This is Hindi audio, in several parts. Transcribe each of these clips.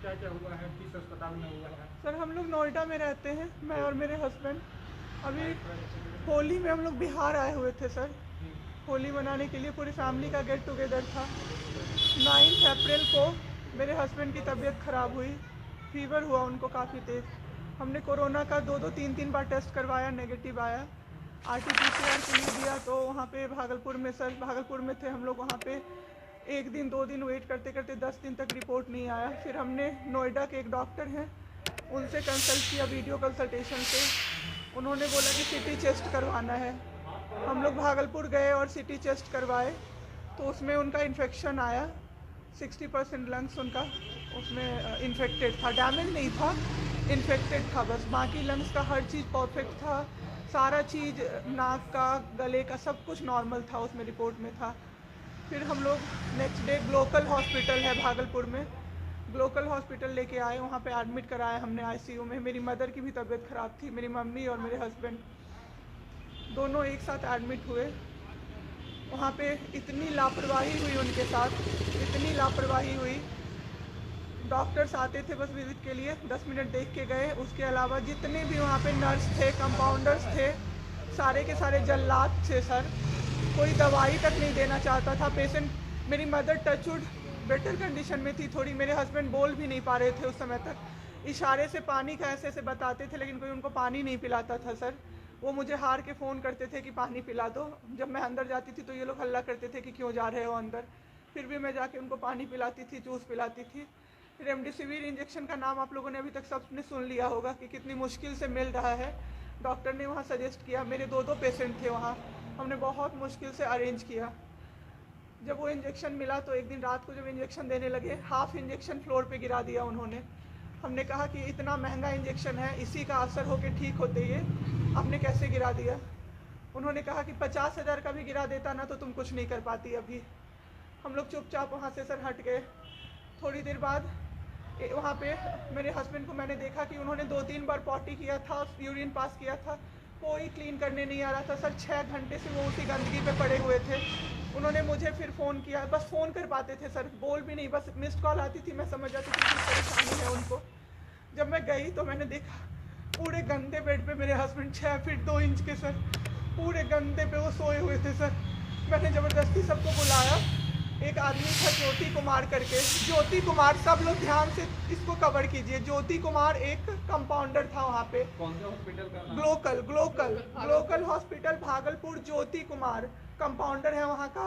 क्या क्या हुआ है, किस अस्पताल में हुआ है? सर हम लोग नोएडा में रहते हैं, मैं और मेरे हस्बैंड। अभी होली में हम लोग बिहार आए हुए थे सर, होली मनाने के लिए पूरी फैमिली का गेट टुगेदर था। 9 अप्रैल को मेरे हस्बैंड की तबीयत ख़राब हुई, फीवर हुआ उनको काफ़ी तेज़। हमने कोरोना का 2-3 बार टेस्ट करवाया, नेगेटिव आया। RT-PCR के लिए दिया तो वहाँ पे भागलपुर में, सर भागलपुर में थे हम लोग, वहाँ पे 1 दिन 2 दिन वेट करते करते 10 दिन तक रिपोर्ट नहीं आया। फिर हमने नोएडा के एक डॉक्टर हैं उनसे कंसल्ट किया, वीडियो कंसल्टेशन से। उन्होंने बोला कि सिटी चेस्ट करवाना है। हम लोग भागलपुर गए और सिटी चेस्ट करवाए तो उसमें उनका इन्फेक्शन आया। 60% लंग्स उनका उसमें इन्फेक्टेड था, डैमेज नहीं था, इन्फेक्टेड था बस। बाकी लंग्स का हर चीज़ परफेक्ट था, सारा चीज़ नाक का, गले का सब कुछ नॉर्मल था, उसमें रिपोर्ट में था। फिर हम लोग नेक्स्ट डे ग्लोकल हॉस्पिटल है भागलपुर में, ग्लोकल हॉस्पिटल लेके आए, वहाँ पे एडमिट कराया हमने ICU में। मेरी मदर की भी तबीयत ख़राब थी, मेरी मम्मी और मेरे हस्बैंड दोनों एक साथ एडमिट हुए। वहाँ पे इतनी लापरवाही हुई उनके साथ, इतनी लापरवाही हुई। डॉक्टर्स आते थे बस विजिट के लिए, 10 मिनट देख के गए। उसके अलावा जितने भी वहाँ पे नर्स थे, कंपाउंडर्स थे, सारे के सारे जल्लाद थे सर। कोई दवाई तक नहीं देना चाहता था पेशेंट। मेरी मदर टचवुड बेटर कंडीशन में थी थोड़ी, मेरे हस्बैंड बोल भी नहीं पा रहे थे उस समय तक। इशारे से पानी का ऐसे ऐसे बताते थे, लेकिन कोई उनको पानी नहीं पिलाता था सर। वो मुझे हार के फ़ोन करते थे कि पानी पिला दो। जब मैं अंदर जाती थी तो ये लोग हल्ला करते थे कि क्यों जा रहे हो अंदर। फिर भी मैं जाके उनको पानी पिलाती थी, जूस पिलाती थी। रेमडेसिविर इंजेक्शन का नाम आप लोगों ने अभी तक सबने सुन लिया होगा कि कितनी मुश्किल से मिल रहा है। डॉक्टर ने वहाँ सजेस्ट किया, मेरे 2 पेशेंट थे वहाँ, हमने बहुत मुश्किल से अरेंज किया। जब वो इंजेक्शन मिला तो एक दिन रात को जब इंजेक्शन देने लगे, हाफ इंजेक्शन फ्लोर पे गिरा दिया उन्होंने। हमने कहा कि इतना महंगा इंजेक्शन है, इसी का असर होके ठीक होते ये आपने कैसे गिरा दिया। उन्होंने कहा कि 50,000 का भी गिरा देता ना तो तुम कुछ नहीं कर पाती अभी। हम लोग चुपचाप वहाँ से सर हट गए। थोड़ी देर बाद वहाँ पे मेरे हस्बैंड को मैंने देखा कि उन्होंने 2-3 बार पॉटी किया था, यूरिन पास किया था, कोई क्लीन करने नहीं आ रहा था सर। 6 घंटे से वो उसी गंदगी पे पड़े हुए थे। उन्होंने मुझे फिर फ़ोन किया, बस फ़ोन कर पाते थे सर, बोल भी नहीं, बस मिस्ड कॉल आती थी, मैं समझ जाती थी कि परेशानी है उनको। जब मैं गई तो मैंने देखा पूरे गंदे बेड पे मेरे हस्बैंड 6 फीट 2 इंच के सर, पूरे गंदे पे वो सोए हुए थे सर। मैंने ज़बरदस्ती सबको बुलाया। एक आदमी था ज्योति कुमार करके, ज्योति कुमार, सब लोग ध्यान से इसको कवर कीजिए। ज्योति कुमार एक कंपाउंडर था वहाँ पे। कौन से हॉस्पिटल का नाम? Glocal hospital Bhagalpur. Jyoti Kumar compounder है वहाँ का,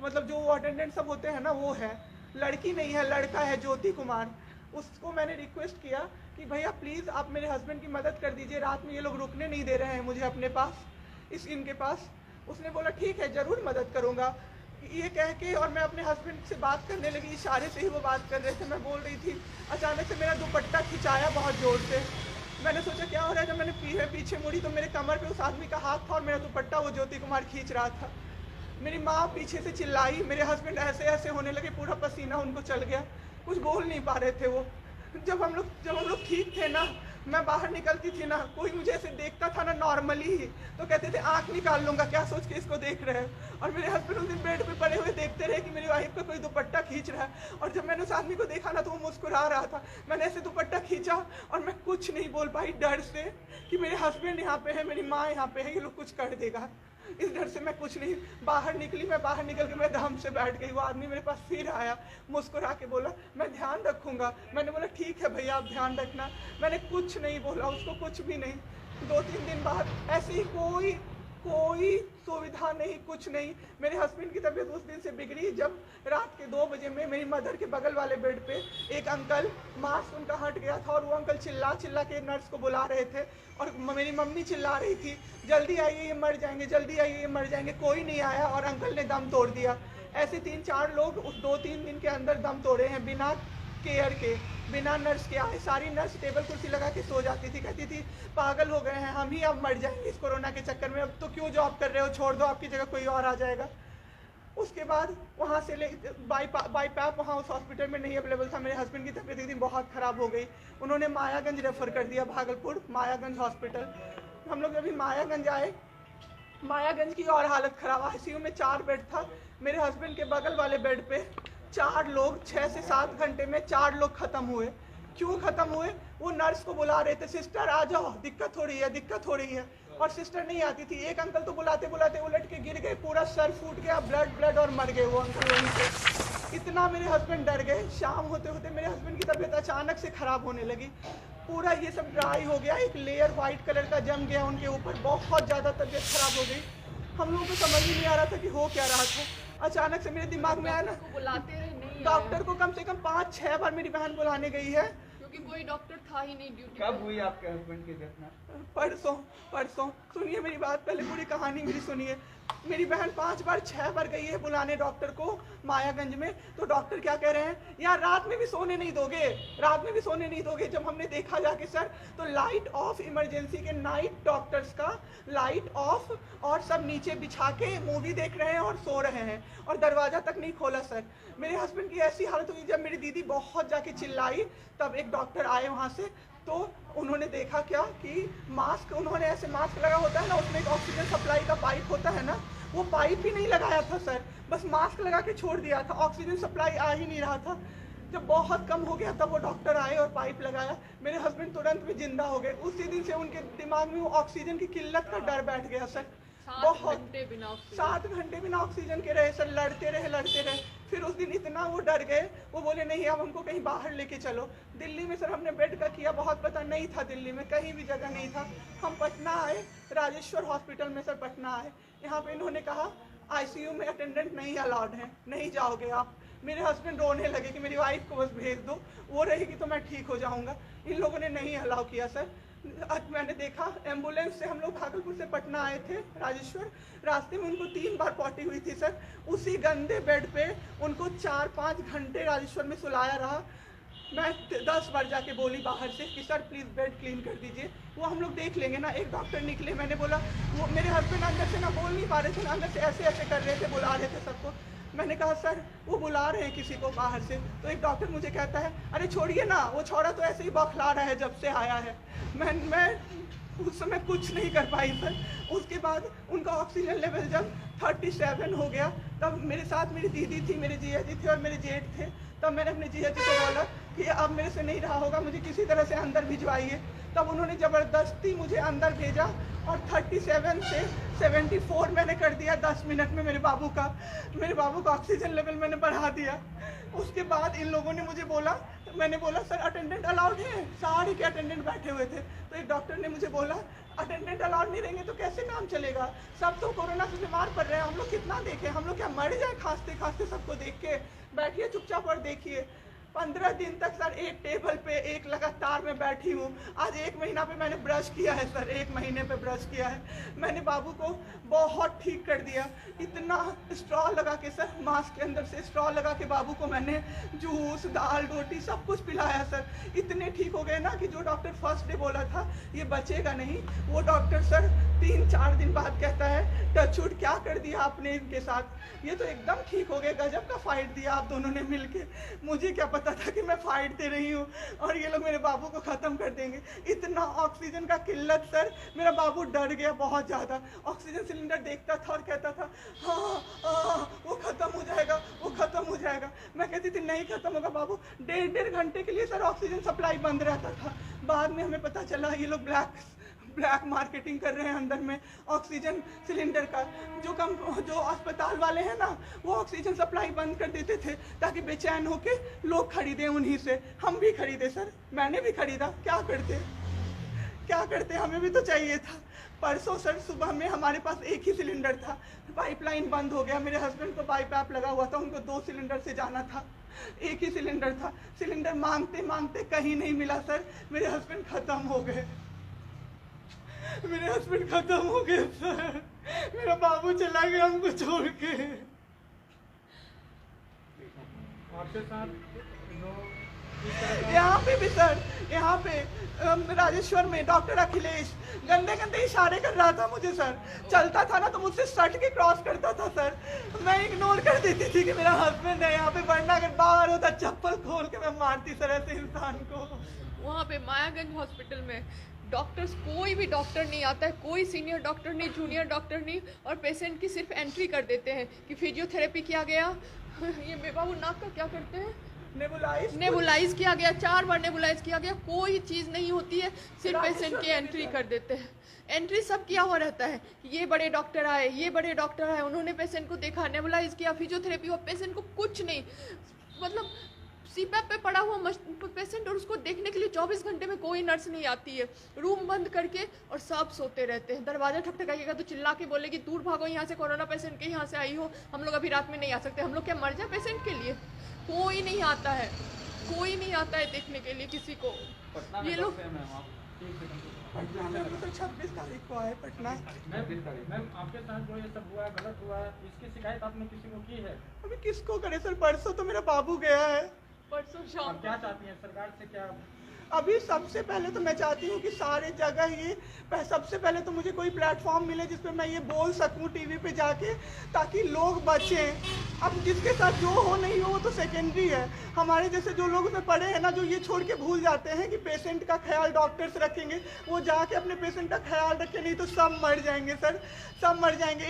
मतलब जो अटेंडेंट सब होते हैं ना वो है, लड़की नहीं है, लड़का है ज्योति कुमार। उसको मैंने रिक्वेस्ट किया कि भैया प्लीज़ आप मेरे हस्बैंड की मदद कर दीजिए, रात में ये लोग रुकने नहीं दे रहे हैं मुझे अपने पास, इनके पास। उसने बोला ठीक है ज़रूर मदद करूँगा, ये कह के, और मैं अपने हस्बैंड से बात करने लगी, इशारे से ही वो बात कर रहे थे, मैं बोल रही थी। अचानक से मेरा दुपट्टा खिंचाया बहुत ज़ोर से। मैंने सोचा क्या हो रहा है, जब मैंने पीछे मुड़ी तो मेरे कमर पे उस आदमी का हाथ था और मेरा दुपट्टा वो ज्योति कुमार खींच रहा था। मेरी माँ पीछे से चिल्लाई, मेरे हस्बैंड ऐसे ऐसे होने लगे, पूरा पसीना उनको चल गया, कुछ बोल नहीं पा रहे थे वो। जब हम लोग ठीक थे ना, मैं बाहर निकलती थी ना, कोई मुझे ऐसे देखता था ना नॉर्मली ही तो कहते थे आँख निकाल लूँगा, क्या सोच के इसको देख रहे हैं। और मेरे हस्बैंड उस दिन बेड पे पड़े हुए देखते रहे कि मेरी वाइफ का कोई दुपट्टा खींच रहा है। और जब मैंने उस आदमी को देखा ना तो वो मुस्कुरा रहा था। मैंने ऐसे दुपट्टा खींचा और मैं कुछ नहीं बोल पाई, डर से कि मेरे हस्बैंड यहाँ पे है, मेरी माँ यहाँ पे है, ये लोग कुछ कर देगा, इस डर से मैं कुछ नहीं बाहर निकली। मैं बाहर निकल के मैं दम से बैठ गई। वो आदमी मेरे पास फिर आया, मुस्कुरा के बोला मैं ध्यान रखूँगा। मैंने बोला ठीक है भैया आप ध्यान रखना। मैंने कुछ नहीं बोला उसको, कुछ भी नहीं। 2-3 दिन बाद ऐसे ही कोई सुविधा नहीं, कुछ नहीं। मेरे हस्बैंड की तबीयत उस दिन से बिगड़ी जब रात के 2 बजे में मेरी मदर के बगल वाले बेड पे एक अंकल, मास्क उनका हट गया था और वो अंकल चिल्ला चिल्ला के नर्स को बुला रहे थे और मेरी मम्मी चिल्ला रही थी जल्दी आइए ये मर जाएंगे, जल्दी आइए ये मर जाएंगे। कोई नहीं आया और अंकल ने दम तोड़ दिया। ऐसे 3-4 लोग उस 2-3 दिन के अंदर दम तोड़े हैं, बिना केयर के, बिना नर्स के आए। सारी नर्स टेबल कुर्सी लगा के सो जाती थी, कहती थी पागल हो गए हैं हम ही, अब मर जाएंगे इस कोरोना के चक्कर में, अब तो क्यों जॉब कर रहे हो, छोड़ दो, आपकी जगह कोई और आ जाएगा। उसके बाद वहाँ से बाई पैप वहाँ उस हॉस्पिटल में नहीं अवेलेबल था। मेरे हस्बैंड की तबीयत एक दिन बहुत ख़राब हो गई, उन्होंने मायागंज रेफ़र कर दिया, भागलपुर मायागंज हॉस्पिटल। हम लोग अभी मायागंज आए, मायागंज की और हालत ख़राब। ICU में 4 बेड था, मेरे हस्बैंड के बगल वाले बेड पे 4 लोग 6 से 7 घंटे में 4 लोग ख़त्म हुए। क्यों ख़त्म हुए? वो नर्स को बुला रहे थे, सिस्टर आ जाओ, दिक्कत हो रही है, दिक्कत हो रही है, और सिस्टर नहीं आती थी। एक अंकल तो बुलाते बुलाते उलट के गिर गए, पूरा सर फूट गया, ब्लड ब्लड, और मर गए वो अंकल वहीं पे। इतना मेरे हस्बैंड डर गए। शाम होते होते मेरे हस्बैंड की तबीयत अचानक से ख़राब होने लगी, पूरा ये सब ड्राई हो गया, एक लेयर वाइट कलर का जम गया उनके ऊपर, बहुत ज़्यादा तबीयत ख़राब हो गई। हम लोगों को समझ ही नहीं आ रहा था कि हो क्या रहा था। अचानक से मेरे दिमाग में आया ना, बुलाते रहे, नहीं डॉक्टर को कम से कम 5-6 बार मेरी बहन बुलाने गई है, क्योंकि कोई डॉक्टर था ही नहीं ड्यूटी। कब हुई आपके हस्बैंड की घटना? परसों सुनिए मेरी बात, पहले पूरी कहानी मेरी सुनिए। मेरी बहन 5 बार 6 बार गई है बुलाने डॉक्टर को मायागंज में, तो डॉक्टर क्या कह रहे हैं, यार रात में भी सोने नहीं दोगे, रात में भी सोने नहीं दोगे। जब हमने देखा जाके सर, तो लाइट ऑफ, इमरजेंसी के नाइट डॉक्टर्स का लाइट ऑफ, और सब नीचे बिछा के मूवी देख रहे हैं और सो रहे हैं, और दरवाज़ा तक नहीं खोला सर। मेरे हस्बैंड की ऐसी हालत हुई, जब मेरी दीदी बहुत जाके चिल्लाई, तब एक डॉक्टर आए वहाँ से, तो उन्होंने देखा क्या कि मास्क, उन्होंने ऐसे मास्क लगा होता है ना, उसमें एक ऑक्सीजन सप्लाई का पाइप होता है ना, वो पाइप ही नहीं लगाया था सर, बस मास्क लगा के छोड़ दिया था, ऑक्सीजन सप्लाई आ ही नहीं रहा था। जब बहुत कम हो गया तब वो डॉक्टर आए और पाइप लगाया, मेरे हस्बैंड तुरंत में जिंदा हो गए। उसी दिन से उनके दिमाग में वो ऑक्सीजन की किल्लत का डर बैठ गया सर। 7 घंटे बिना ऑक्सीजन, 7 घंटे बिना ऑक्सीजन के रहे सर, लड़ते रहे। फिर उस दिन इतना वो डर गए, वो बोले नहीं अब हमको कहीं बाहर लेके चलो। दिल्ली में सर हमने बेड का किया, बहुत पता नहीं था, दिल्ली में कहीं भी जगह नहीं था। हम पटना आए, राजेश्वर हॉस्पिटल में सर पटना आए। यहाँ पे इन्होंने कहा आईसीयू में अटेंडेंट नहीं अलाउड है, नहीं जाओगे आप। मेरे हस्बैंड रोने लगे कि मेरी वाइफ को बस भेज दो, वो रहेगी तो मैं ठीक हो जाऊँगा। इन लोगों ने नहीं अलाउ किया सर। मैंने देखा एम्बुलेंस से हम लोग भागलपुर से पटना आए थे राजेश्वर, रास्ते में उनको 3 बार पॉटी हुई थी सर। उसी गंदे बेड पे उनको 4-5 घंटे राजेश्वर में सुलाया रहा। मैं 10 बार जाके बोली बाहर से कि सर प्लीज़ बेड क्लीन कर दीजिए, वो हम लोग देख लेंगे ना। एक डॉक्टर निकले, मैंने बोला, वो मेरे हस्बैंड अंदर से ना बोल नहीं पा रहे थे ना, अंदर से ऐसे ऐसे कर रहे थे, बुला रहे थे सबको। मैंने कहा सर वो बुला रहे हैं किसी को बाहर से, तो एक डॉक्टर मुझे कहता है अरे छोड़िए ना, वो छोड़ा तो ऐसे ही बौखला रहा है जब से आया है। मैं उस समय कुछ नहीं कर पाई सर। उसके बाद उनका ऑक्सीजन लेवल जब 37 हो गया, तब मेरे साथ मेरी दीदी थी, मेरे जीजा जी थे और मेरे जेठ थे। तब मैंने अपने जीजा जी को बोला कि अब मेरे से नहीं रहा होगा, मुझे किसी तरह से अंदर भिजवाइए। तब उन्होंने ज़बरदस्ती मुझे अंदर भेजा और 37 से 74 मैंने कर दिया 10 मिनट में। मेरे बाबू का ऑक्सीजन लेवल मैंने बढ़ा दिया। उसके बाद इन लोगों ने मुझे बोला, मैंने बोला सर अटेंडेंट अलाउड है, सारे के अटेंडेंट बैठे हुए थे। तो एक डॉक्टर ने मुझे बोला अटेंडेंट अलाउड नहीं रहेंगे तो कैसे काम चलेगा, सब तो कोरोना से बीमार पड़ रहे हैं, हम लोग कितना देखें, हम लोग क्या मर जाए खांसते खांसते सबको देख के, बैठिए चुपचाप और देखिए। 15 दिन तक सर एक टेबल पे एक लगातार मैं बैठी हूँ। आज 1 महीना पे मैंने ब्रश किया है सर, 1 महीने पे ब्रश किया है मैंने। बाबू को बहुत ठीक कर दिया, इतना स्ट्रॉ लगा के सर, मास्क के अंदर से स्ट्रॉ लगा के बाबू को मैंने जूस, दाल, रोटी सब कुछ पिलाया सर। इतने ठीक हो गए ना कि जो डॉक्टर फर्स्ट डे बोला था ये बचेगा नहीं, वो डॉक्टर सर 3-4 दिन बाद कहता है टचवुड क्या कर दिया आपने इनके साथ, ये तो एकदम ठीक हो गए, गजब का फाइट दिया आप दोनों ने मिलके। मुझे क्या पता था कि मैं फाइट दे रही हूँ और ये लोग मेरे बाबू को ख़त्म कर देंगे। इतना ऑक्सीजन का किल्लत सर, मेरा बाबू डर गया बहुत ज़्यादा। ऑक्सीजन सिलेंडर देखता था और कहता था हाँ वो ख़त्म हो जाएगा, वो ख़त्म हो जाएगा। मैं कहती थी नहीं ख़त्म होगा बाबू। 1.5 घंटे के लिए सर ऑक्सीजन सप्लाई बंद रहता था। बाद में हमें पता चला ये लोग ब्लैक मार्केटिंग कर रहे हैं अंदर में ऑक्सीजन सिलेंडर का। जो अस्पताल वाले हैं ना, वो ऑक्सीजन सप्लाई बंद कर देते थे ताकि बेचैन होके लोग खरीदें उन्हीं से। हम भी खरीदे सर, मैंने भी खरीदा, क्या करते हमें भी तो चाहिए था। परसों सर सुबह में हमारे पास एक ही सिलेंडर था, पाइपलाइन बंद हो गया। मेरे हस्बैंड को पाइप लगा हुआ था, उनको 2 सिलेंडर से जाना था, एक ही सिलेंडर था। सिलेंडर मांगते मांगते कहीं नहीं मिला सर, मेरे हस्बैंड ख़त्म हो गए सर। मेरा बाबू चला गया हमको छोड़ के। आपके साथ यहाँ पे भी सर, यहाँ पे राजेश्वर में डॉक्टर अखिलेश गंदे गंदे इशारे कर रहा था मुझे सर। चलता था ना तो मुझसे सट के क्रॉस करता था सर, मैं इग्नोर कर देती थी कि मेरा हस्बैंड है यहाँ पे, वरना अगर बाहर होता चप्पल खोल के मैं मारती सर ऐसे इंसान को। वहाँ पे मायागंज हॉस्पिटल में डॉक्टर्स, कोई भी डॉक्टर नहीं आता है, कोई सीनियर डॉक्टर नहीं, जूनियर डॉक्टर नहीं, और पेशेंट की सिर्फ एंट्री कर देते हैं कि फिजियोथेरेपी किया गया। ये मेरे बाबू नाक का क्या करते हैं, नेबुलाइज किया गया, 4 बार नेबुलाइज किया गया, कोई चीज़ नहीं होती है, सिर्फ पेशेंट की एंट्री कर देते हैं। एंट्री सब किया हुआ रहता है, ये बड़े डॉक्टर आए, ये बड़े डॉक्टर आए, उन्होंने पेशेंट को देखा, नेबुलाइज किया, फिजियोथेरेपी हुआ, पेशेंट को कुछ नहीं, मतलब सीपैप पे पड़ा हुआ पेशेंट, और उसको देखने के लिए 24 घंटे में कोई नर्स नहीं आती है, रूम बंद करके, और सब सोते रहते हैं। दरवाजा ठकठकाइएगा तो चिल्ला के बोलेगी दूर भागो यहाँ से, कोरोना पेशेंट के यहाँ से आई हो, हम लोग अभी रात में नहीं आ सकते। हम लोग क्या मर जाए पेशेंट के लिए? कोई नहीं आता है, कोई नहीं आता है देखने के लिए किसी को। ये लोग 26 तारीख को आए पटना। मैम आपके साथ जो ये सब हुआ है, गलत हुआ है, इसकी शिकायत आपने किसी को की है? अभी किसको करे सर? परसों तो मेरा बाबू गया है। परसों शाम आप क्या चाहती हैं सरकार से? क्या अभी सबसे पहले तो मैं चाहती हूँ कि सारे जगह ये सबसे पहले तो मुझे कोई प्लेटफॉर्म मिले जिस पे मैं ये बोल सकूँ टीवी पे जाके, ताकि लोग बचें। अब जिसके साथ जो हो नहीं हो वो तो सेकेंडरी है। हमारे जैसे जो लोग उसमें पड़े हैं ना, जो ये छोड़ के भूल जाते हैं कि पेशेंट का ख्याल डॉक्टर्स रखेंगे, वो जाके अपने पेशेंट का ख्याल रखें, नहीं तो सब मर जाएंगे सर, सब मर जाएंगे।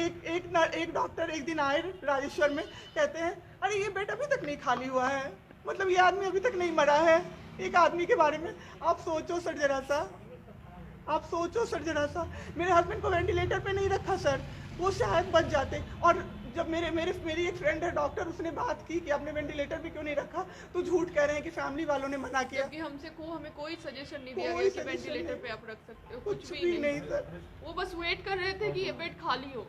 एक डॉक्टर एक दिन आए राजेश्वर में, कहते हैं अरे ये बेड अभी तक नहीं खाली हुआ है, मतलब ये आदमी अभी तक नहीं मरा है। एक आदमी के बारे में आप सोचो सर जरा सा, आप सोचो सर जरा सा। मेरे हस्बैंड को वेंटिलेटर पे नहीं रखा सर, वो शायद बच जाते। और जब मेरी एक फ्रेंड है डॉक्टर, उसने बात की कि आपने वेंटिलेटर पे क्यों नहीं रखा, तो झूठ कह रहे हैं कि फैमिली वालों ने मना किया। क्योंकि हमें कोई सजेशन नहीं दिया गया कि वेंटिलेटर पे आप रख सकते हो, कुछ भी नहीं सर। वो बस वेट कर रहे थे कि ये बेड खाली हो।